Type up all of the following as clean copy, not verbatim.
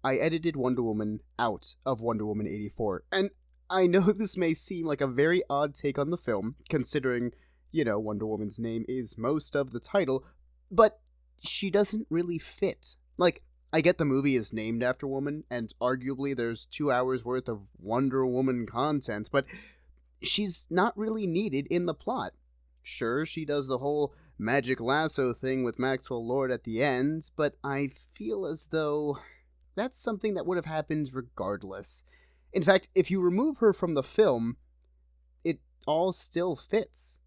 I edited Wonder Woman out of Wonder Woman 84. And I know this may seem like a very odd take on the film, considering, Wonder Woman's name is most of the title, but she doesn't really fit. Like, I get the movie is named after woman, and arguably there's 2 hours worth of Wonder Woman content, but she's not really needed in the plot. Sure, she does the whole magic lasso thing with Maxwell Lord at the end, but I feel as though that's something that would have happened regardless. In fact, if you remove her from the film, it all still fits.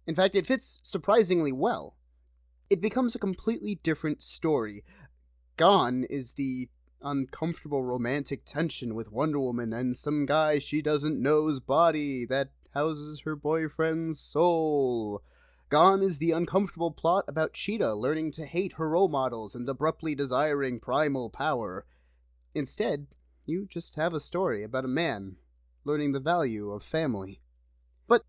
In fact, it fits surprisingly well. It becomes a completely different story. Gone is the uncomfortable romantic tension with Wonder Woman and some guy she doesn't know's body that houses her boyfriend's soul. Gone is the uncomfortable plot about Cheetah learning to hate her role models and abruptly desiring primal power. Instead, you just have a story about a man learning the value of family. But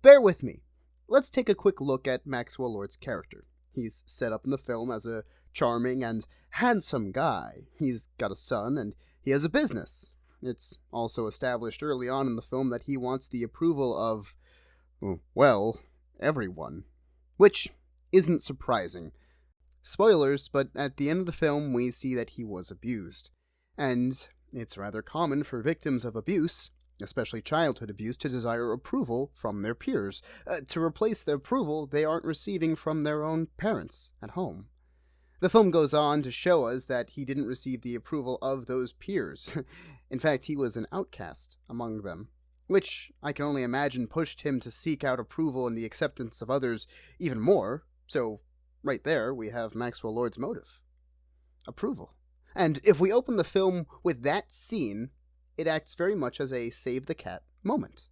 bear with me. Let's take a quick look at Maxwell Lord's character. He's set up in the film as a charming and handsome guy. He's got a son, and he has a business. It's also established early on in the film that he wants the approval of, well, everyone. Which isn't surprising. Spoilers, but at the end of the film we see that he was abused. And it's rather common for victims of abuse, especially childhood abuse, to desire approval from their peers, to replace the approval they aren't receiving from their own parents at home. The film goes on to show us that he didn't receive the approval of those peers. In fact, he was an outcast among them, which I can only imagine pushed him to seek out approval and the acceptance of others even more. So, right there, we have Maxwell Lord's motive. Approval. And if we open the film with that scene, it acts very much as a save the cat moment.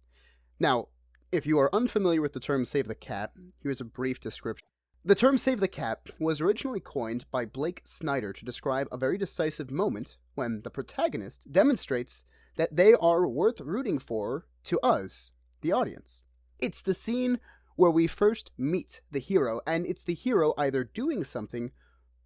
Now, if you are unfamiliar with the term save the cat, here's a brief description. The term save the cat was originally coined by Blake Snyder to describe a very decisive moment when the protagonist demonstrates that they are worth rooting for to us, the audience. It's the scene where we first meet the hero, and it's the hero either doing something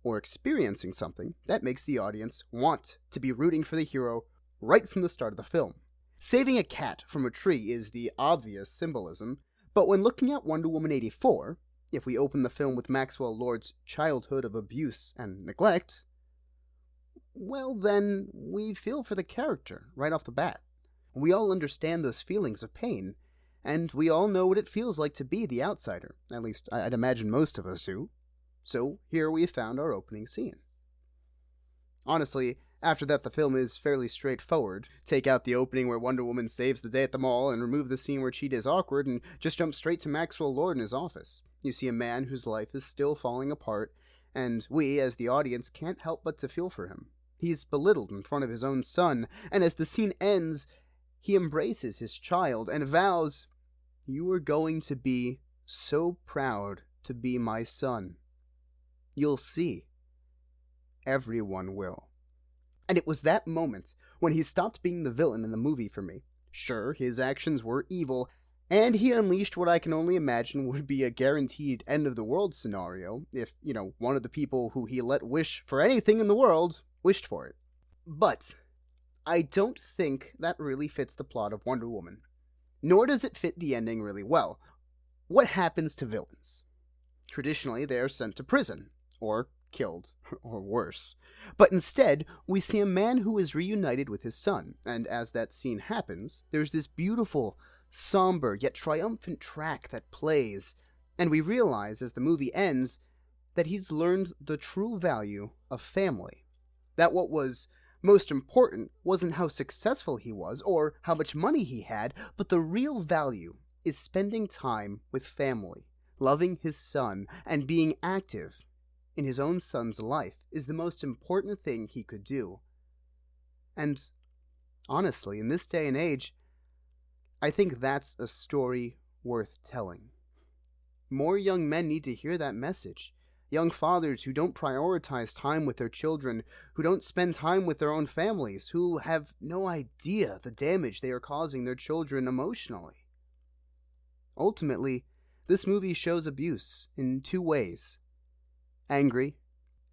or experiencing something that makes the audience want to be rooting for the hero right from the start of the film. Saving a cat from a tree is the obvious symbolism, but when looking at Wonder Woman 84, if we open the film with Maxwell Lord's childhood of abuse and neglect, well then, we feel for the character right off the bat. We all understand those feelings of pain, and we all know what it feels like to be the outsider. At least, I'd imagine most of us do. So, here we found our opening scene. Honestly, after that the film is fairly straightforward. Take out the opening where Wonder Woman saves the day at the mall, and remove the scene where Cheetah is awkward, and just jump straight to Maxwell Lord in his office. You see a man whose life is still falling apart, and we, as the audience, can't help but to feel for him. He's belittled in front of his own son, and as the scene ends, he embraces his child and vows, "You are going to be so proud to be my son. You'll see. Everyone will." And it was that moment when he stopped being the villain in the movie for me. Sure, his actions were evil, and he unleashed what I can only imagine would be a guaranteed end-of-the-world scenario if, one of the people who he let wish for anything in the world wished for it. But I don't think that really fits the plot of Wonder Woman. Nor does it fit the ending really well. What happens to villains? Traditionally, they are sent to prison, or killed, or worse. But instead, we see a man who is reunited with his son, and as that scene happens, there's this beautiful, somber, yet triumphant track that plays, and we realize as the movie ends that he's learned the true value of family. That what was most important wasn't how successful he was, or how much money he had, but the real value is spending time with family, loving his son, and being active in his own son's life is the most important thing he could do. And honestly, in this day and age, I think that's a story worth telling. More young men need to hear that message. Young fathers who don't prioritize time with their children, who don't spend time with their own families, who have no idea the damage they are causing their children emotionally. Ultimately, this movie shows abuse in two ways. Angry,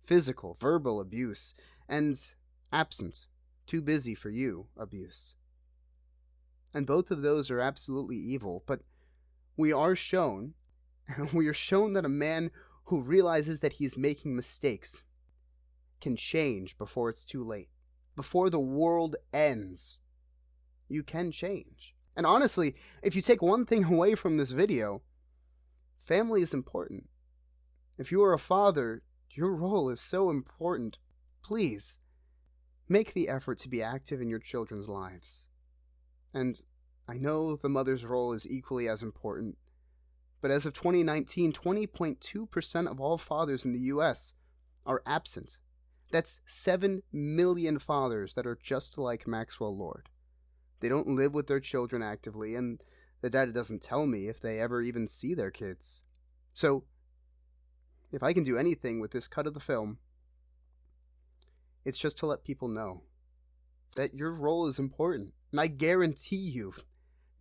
physical, verbal abuse, and absent, too busy for you abuse. And both of those are absolutely evil, but we are shown that a man who realizes that he's making mistakes can change before it's too late. Before the world ends, you can change. And honestly, if you take one thing away from this video, family is important. If you are a father, your role is so important. Please, make the effort to be active in your children's lives. And I know the mother's role is equally as important, but as of 2019, 20.2% of all fathers in the US are absent. That's 7 million fathers that are just like Maxwell Lord. They don't live with their children actively, and the data doesn't tell me if they ever even see their kids. So, if I can do anything with this cut of the film, it's just to let people know that your role is important. And I guarantee you,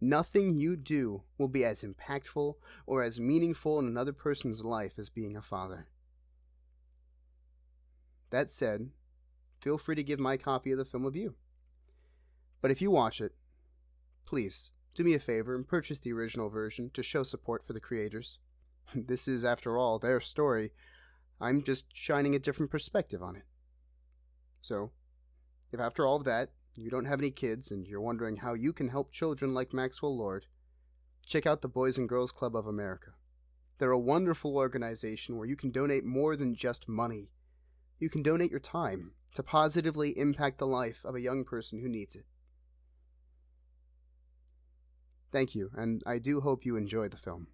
nothing you do will be as impactful or as meaningful in another person's life as being a father. That said, feel free to give my copy of the film a view. But if you watch it, please do me a favor and purchase the original version to show support for the creators. This is, after all, their story. I'm just shining a different perspective on it. So, if after all of that, you don't have any kids and you're wondering how you can help children like Maxwell Lord, check out the Boys and Girls Club of America. They're a wonderful organization where you can donate more than just money. You can donate your time to positively impact the life of a young person who needs it. Thank you, and I do hope you enjoyed the film.